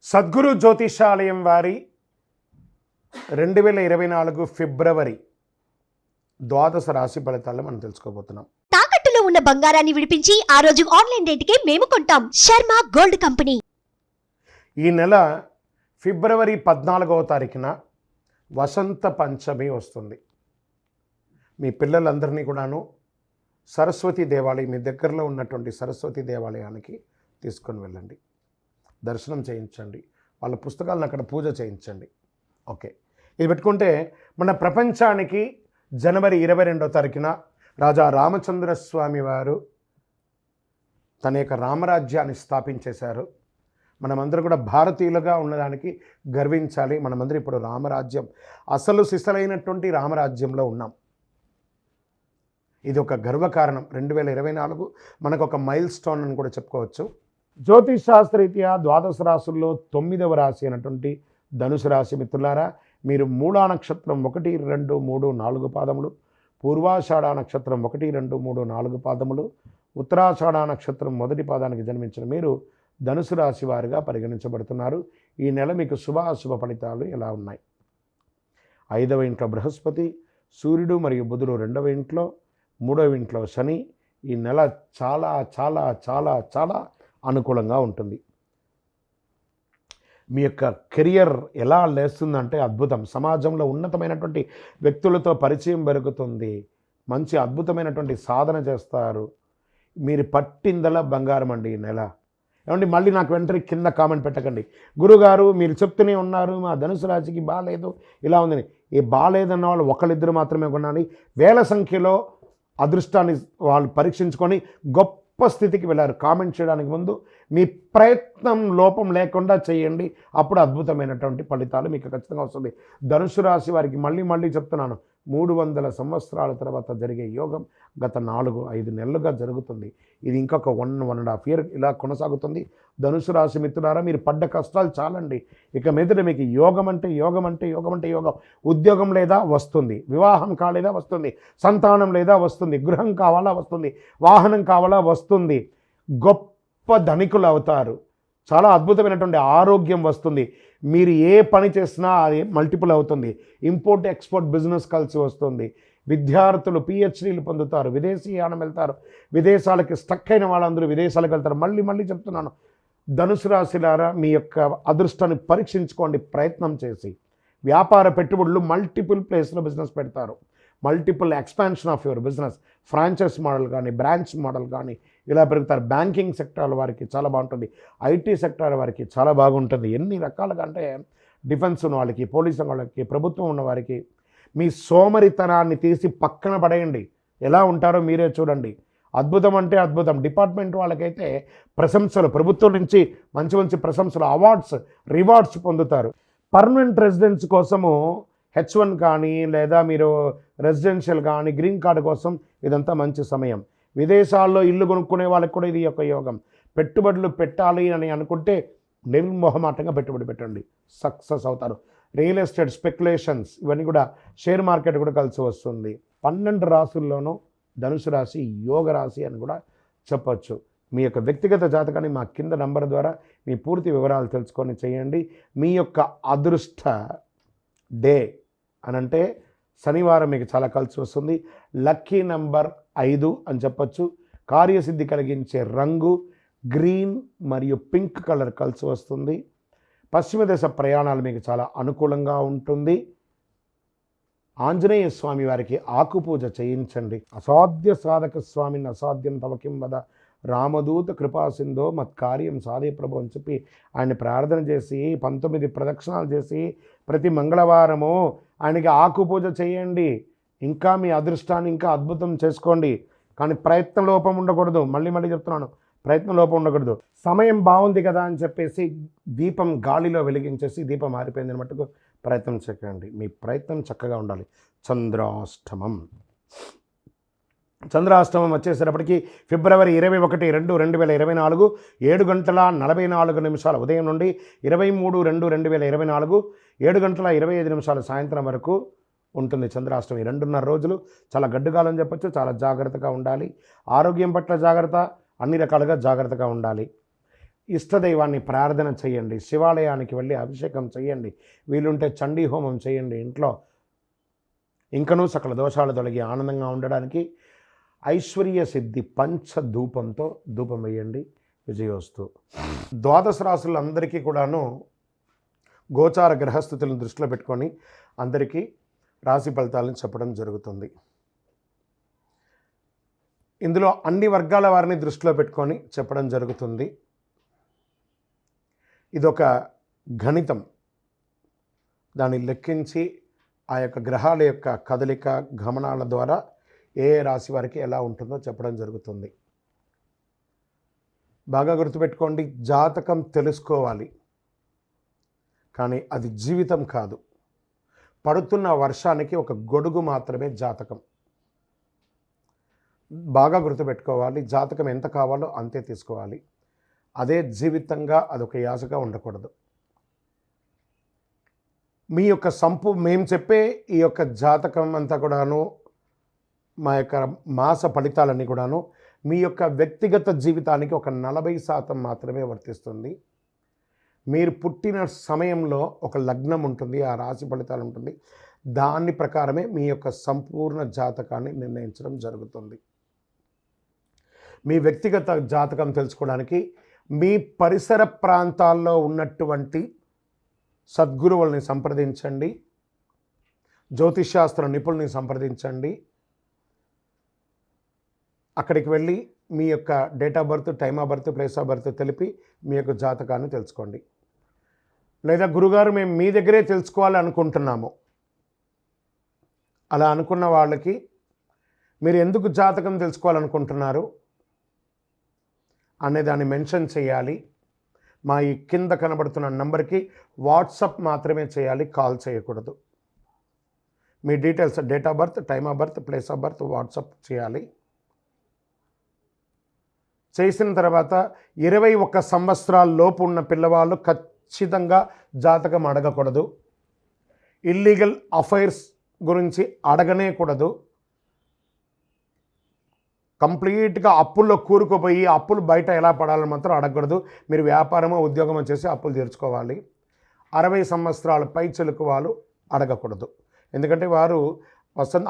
సద్గురు జ్యోతిషాలయం వారి 2024 ఫిబ్రవరి ద్వాదశ రాశి ఫలితాలను మనం తెలుసుకోబోతున్నాం. తాకట్టులో ఉన్న బంగారాన్ని విడిపించి ఆ రోజు ఆన్లైన్ రేటుకే మేము కొంటాం. Sharma gold company. ఈ నెల ఫిబ్రవరి 14వ తారీఖున వసంత పంచమి వస్తుంది. మీ పిల్లలందరినీ కూడాను సరస్వతి దేవాలయం, మీ దగ్గరలో ఉన్నటువంటి సరస్వతి దేవాలయానికి తీసుకొని వెళ్ళండి, దర్శనం చేయించండి, వాళ్ళ పుస్తకాలను అక్కడ పూజ చేయించండి. ఓకే, ఇది పెట్టుకుంటే మన ప్రపంచానికి జనవరి 22వ తారీఖున రాజా రామచంద్రస్వామి వారు తన యొక్క రామరాజ్యాన్ని స్థాపించేశారు. మనమందరూ కూడా భారతీయులుగా ఉన్నదానికి గర్వించాలి. మనమందరూ ఇప్పుడు రామరాజ్యం, అసలు సిసలైనటువంటి రామరాజ్యంలో ఉన్నాం. ఇది ఒక గర్వకారణం. 2024 మనకు ఒక మైల్ స్టోన్ అని కూడా చెప్పుకోవచ్చు. జ్యోతిష్ శాస్త్రరీత్యా ద్వాదశ రాశుల్లో 9వ రాశి అయినటువంటి ధనుసు రాశి మిత్రులారా, మీరు మూలా నక్షత్రం 1, 2, 3, 4 పాదములు, పూర్వాషాఢ నక్షత్రం 1, 2, 3, 4 పాదములు, ఉత్తరాషాఢ నక్షత్రం 1వ పాదానికి జన్మించిన మీరు ధనుసు రాశి వారిగా పరిగణించబడుతున్నారు. ఈ నెల మీకు శుభాశుభ ఫలితాలు ఎలా ఉన్నాయి? 5వ ఇంట్లో బృహస్పతి, సూర్యుడు మరియు బుధుడు 2వ ఇంట్లో, 3వ ఇంట్లో శని. ఈ నెల చాలా చాలా చాలా చాలా అనుకూలంగా ఉంటుంది. మీ యొక్క కెరియర్ ఎలా లేస్తుందంటే అద్భుతం. సమాజంలో ఉన్నతమైనటువంటి వ్యక్తులతో పరిచయం పెరుగుతుంది. మంచి అద్భుతమైనటువంటి సాధన చేస్తారు. మీరు పట్టిందలా బంగారం అండి ఈ నెల. ఏమండి, మళ్ళీ నాకు వెంటనే కింద కామెంట్ పెట్టకండి, గురుగారు మీరు చెప్తూనే ఉన్నారు మా ధనుసు రాశికి బాగాలేదు ఇలా ఉందని. ఈ బాగాలేదన్న వాళ్ళు ఒకళ్ళిద్దరు మాత్రమే కొనాలి. వేల సంఖ్యలో అదృష్టాన్ని వాళ్ళు పరీక్షించుకొని గొప్ప స్థితికి వెళ్ళారు. కామెంట్ చేయడానికి ముందు మీ ప్రయత్నం లోపం లేకుండా చేయండి, అప్పుడు అద్భుతమైనటువంటి ఫలితాలు మీకు ఖచ్చితంగా వస్తుంది. ధనుసు రాశి వారికి మళ్ళీ చెప్తున్నాను, 300 సంవత్సరాల తర్వాత జరిగే యోగం గత 4-5 నెలలుగా జరుగుతుంది. ఇది ఇంకొక 1.5 ఇయర్ ఇలా కొనసాగుతుంది. ధనుసు రాశి మిత్రులారా, మీరు పడ్డ కష్టాలు చాలండి. ఇక మీదట మీకు యోగం అంటే యోగం. ఉద్యోగం లేదా వస్తుంది, వివాహం కాలేదా వస్తుంది, సంతానం లేదా వస్తుంది, గృహం కావాలా వస్తుంది, వాహనం కావాలా వస్తుంది, గొప్ప ధనికులు అవుతారు, చాలా అద్భుతమైనటువంటి ఆరోగ్యం వస్తుంది. మీరు ఏ పని చేసినా అది మల్టిపుల్ అవుతుంది. ఇంపోర్ట్ ఎక్స్పోర్ట్ బిజినెస్ కలిసి వస్తుంది. విద్యార్థులు పిహెచ్డీలు పొందుతారు, విదేశీయానం వెళ్తారు, విదేశాలకి స్టక్ అయిన వాళ్ళందరూ విదేశాలకు వెళ్తారు. మళ్ళీ చెప్తున్నాను, ధనుసు రాశిలారా మీ యొక్క అదృష్టాన్ని పరీక్షించుకోండి ప్రయత్నం చేసి. వ్యాపార పెట్టుబడులు మల్టిపుల్ ప్లేస్లో బిజినెస్ పెడతారు. Multiple expansion of your business, franchise model కానీ బ్రాంచ్ మోడల్ కానీ ఇలా పెరుగుతారు. బ్యాంకింగ్ సెక్టార్ వారికి చాలా బాగుంటుంది, ఐటీ సెక్టార్ వారికి చాలా బాగుంటుంది. ఎన్ని రకాలుగా అంటే డిఫెన్స్ ఉన్న వాళ్ళకి, పోలీసు వాళ్ళకి, ప్రభుత్వం ఉన్న వారికి మీ సోమరితనాన్ని తీసి పక్కన పడేయండి. ఎలా ఉంటారో మీరే చూడండి. అద్భుతం అంటే అద్భుతం. డిపార్ట్మెంట్ వాళ్ళకైతే ప్రశంసలు, ప్రభుత్వం నుంచి మంచి ప్రశంసలు, అవార్డ్స్, రివార్డ్స్ పొందుతారు. పర్మనెంట్ రెసిడెన్స్ కోసము H1 కానీ లేదా మీరు రెసిడెన్షియల్ కానీ గ్రీన్ కార్డు కోసం ఇదంతా మంచి సమయం. విదేశాల్లో ఇల్లు కొనుక్కునే వాళ్ళకి కూడా ఇది ఒక యోగం. పెట్టుబడులు పెట్టాలి అని అనుకుంటే నిర్మోహమాటంగా పెట్టుబడి పెట్టండి, సక్సెస్ అవుతారు. రియల్ ఎస్టేట్, స్పెక్యులేషన్స్, ఇవన్నీ కూడా, షేర్ మార్కెట్ కూడా కలిసి వస్తుంది. 12 రాశుల్లోనూ ధనుసు రాశి యోగ రాశి అని కూడా చెప్పచ్చు. మీ యొక్క వ్యక్తిగత జాతకాన్ని మా కింద నంబర్ ద్వారా మీ పూర్తి వివరాలు తెలుసుకొని చేయండి. మీ యొక్క అదృష్ట డే అనంటే శనివారం మీకు చాలా కలిసి వస్తుంది. లక్కీ నంబర్ 5 అని చెప్పచ్చు. కార్యసిద్ధి కలిగించే రంగు గ్రీన్ మరియు పింక్ కలర్ కలిసి వస్తుంది. పశ్చిమ దేశ ప్రయాణాలు మీకు చాలా అనుకూలంగా ఉంటుంది. ఆంజనేయ స్వామి వారికి ఆకుపూజ చేయించండి. అసాధ్య సాధక స్వామిని అసాధ్యం తవకిం వద రామదూత కృపాసింధో మత్కార్యం సాధే ప్రభు అని చెప్పి ఆయన ప్రార్థన చేసి 19 ప్రదక్షిణాలు చేసి ప్రతి మంగళవారము ఆయనకి ఆకుపూజ చేయండి. ఇంకా మీ అదృష్టాన్ని ఇంకా అద్భుతం చేసుకోండి. కానీ ప్రయత్న లోపం ఉండకూడదు. మళ్ళీ చెప్తున్నాను, ప్రయత్నం లోపం ఉండకూడదు. సమయం బాగుంది కదా అని చెప్పేసి దీపం గాలిలో వెలిగించేసి దీపం ఆరిపోయింది మట్టుకు ప్రయత్నం చేయకండి. మీ ప్రయత్నం చక్కగా ఉండాలి. చంద్రాష్టమం వచ్చేసేటప్పటికి ఫిబ్రవరి 21, 2, 2024 7:44 ఉదయం నుండి 23, 2, 2024 7:25 సాయంత్రం వరకు ఉంటుంది చంద్రాష్టమి. 2.5 రోజులు చాలా గడ్డుకాలం చెప్పచ్చు. చాలా జాగ్రత్తగా ఉండాలి. ఆరోగ్యం పట్ల జాగ్రత్త, అన్ని రకాలుగా జాగ్రత్తగా ఉండాలి. ఇష్టదైవాన్ని ప్రార్థన చేయండి, శివాలయానికి వెళ్ళి అభిషేకం చేయండి, వీలుంటే చండీ హోమం చేయండి. ఇంట్లో ఇంకనూ సకల దోషాలు తొలగి ఆనందంగా ఉండడానికి ఐశ్వర్య సిద్ధి పంచధూపంతో ధూపం వేయండి. విజయోస్తు. ద్వాదశ రాశులందరికీ కూడాను గోచార గ్రహస్థితులను దృష్టిలో పెట్టుకొని అందరికీ రాశి ఫలితాలను చెప్పడం జరుగుతుంది. ఇందులో అన్ని వర్గాల వారిని దృష్టిలో పెట్టుకొని చెప్పడం జరుగుతుంది. ఇదొక గణితం. దాన్ని లెక్కించి ఆ యొక్క గ్రహాల యొక్క కదలిక గమనాల ద్వారా ఏ రాశి వారికి ఎలా ఉంటుందో చెప్పడం జరుగుతుంది. బాగా గుర్తుపెట్టుకోండి, జాతకం తెలుసుకోవాలి, కానీ అది జీవితం కాదు. పడుతున్న వర్షానికి ఒక గొడుగు మాత్రమే జాతకం. బాగా గుర్తుపెట్టుకోవాలి, జాతకం ఎంత కావాలో అంతే తీసుకోవాలి. అదే జీవితంగా అదొక యాసగా ఉండకూడదు. మీ యొక్క మేము చెప్పే ఈ యొక్క జాతకం అంతా కూడాను, మా యొక్క మాస ఫలితాలన్నీ కూడాను మీ యొక్క వ్యక్తిగత జీవితానికి ఒక 40% మాత్రమే వర్తిస్తుంది. మీరు పుట్టిన సమయంలో ఒక లగ్నం ఉంటుంది, ఆ రాశి ఫలితాలు ఉంటుంది. దాని ప్రకారమే మీ యొక్క సంపూర్ణ జాతకాన్ని నిర్ణయించడం జరుగుతుంది. మీ వ్యక్తిగత జాతకం తెలుసుకోవడానికి మీ పరిసర ప్రాంతాల్లో ఉన్నటువంటి సద్గురువుల్ని సంప్రదించండి, జ్యోతిష్శాస్త్ర నిపుణుల్ని సంప్రదించండి. అక్కడికి వెళ్ళి మీ యొక్క date of birth, time of birth, place of birth తెలిపి మీ యొక్క జాతకాన్ని తెలుసుకోండి. లేదా గురుగారు మేము మీ దగ్గరే తెలుసుకోవాలి అనుకుంటున్నాము, అలా అనుకున్న వాళ్ళకి మీరు ఎందుకు జాతకం తెలుసుకోవాలనుకుంటున్నారు అనే దాన్ని మెన్షన్ చేయాలి. మా ఈ కింద కనబడుతున్న నంబర్కి వాట్సాప్ మాత్రమే చేయాలి, కాల్ చేయకూడదు. మీ details, date of birth, time of birth, place of birth WhatsApp చేయాలి. చేసిన తర్వాత 21 సంవత్సరాల లోపు ఉన్న పిల్లవాళ్ళు ఖచ్చితంగా జాతకం అడగకూడదు. ఇల్లీగల్ అఫైర్స్ గురించి అడగనే కూడదు. కంప్లీట్గా అప్పుల్లో కూరుకుపోయి అప్పులు బయట ఎలా పడాలని మాత్రం అడగకూడదు. మీరు వ్యాపారమో ఉద్యోగమో చేసి అప్పులు తీర్చుకోవాలి. 60 సంవత్సరాల పై చెలుకు వాళ్ళు అడగకూడదు. ఎందుకంటే వారు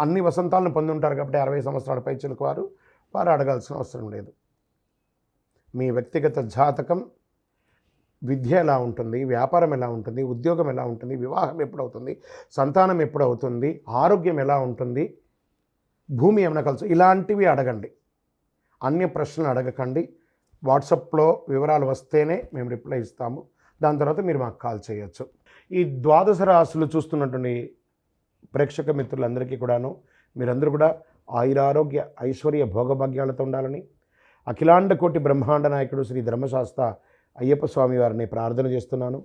అన్ని వసంతాలను పొంది ఉంటారు కాబట్టి 60 సంవత్సరాల పై చెలుకు వారు అడగాల్సిన అవసరం లేదు. మీ వ్యక్తిగత జాతకం, విద్య ఎలా ఉంటుంది, వ్యాపారం ఎలా ఉంటుంది, ఉద్యోగం ఎలా ఉంటుంది, వివాహం ఎప్పుడవుతుంది, సంతానం ఎప్పుడవుతుంది, ఆరోగ్యం ఎలా ఉంటుంది, భూమి ఏమైనా కలుసు, ఇలాంటివి అడగండి. అన్య ప్రశ్నలు అడగకండి. వాట్సాప్లో వివరాలు వస్తేనే మేము రిప్లై ఇస్తాము. దాని తర్వాత మీరు మాకు కాల్ చేయొచ్చు. ఈ ద్వాదశ రాశులు చూస్తున్నటువంటి ప్రేక్షక మిత్రులందరికీ కూడాను మీరందరూ కూడా ఆయురారోగ్య ఐశ్వర్య భోగభాగ్యాలతో ఉండాలని అఖిలాండ కోటి బ్రహ్మాండ నాయకుడు శ్రీ ధర్మశాస్త్ర అయ్యప్ప స్వామి వారిని ప్రార్థన చేస్తున్నాను.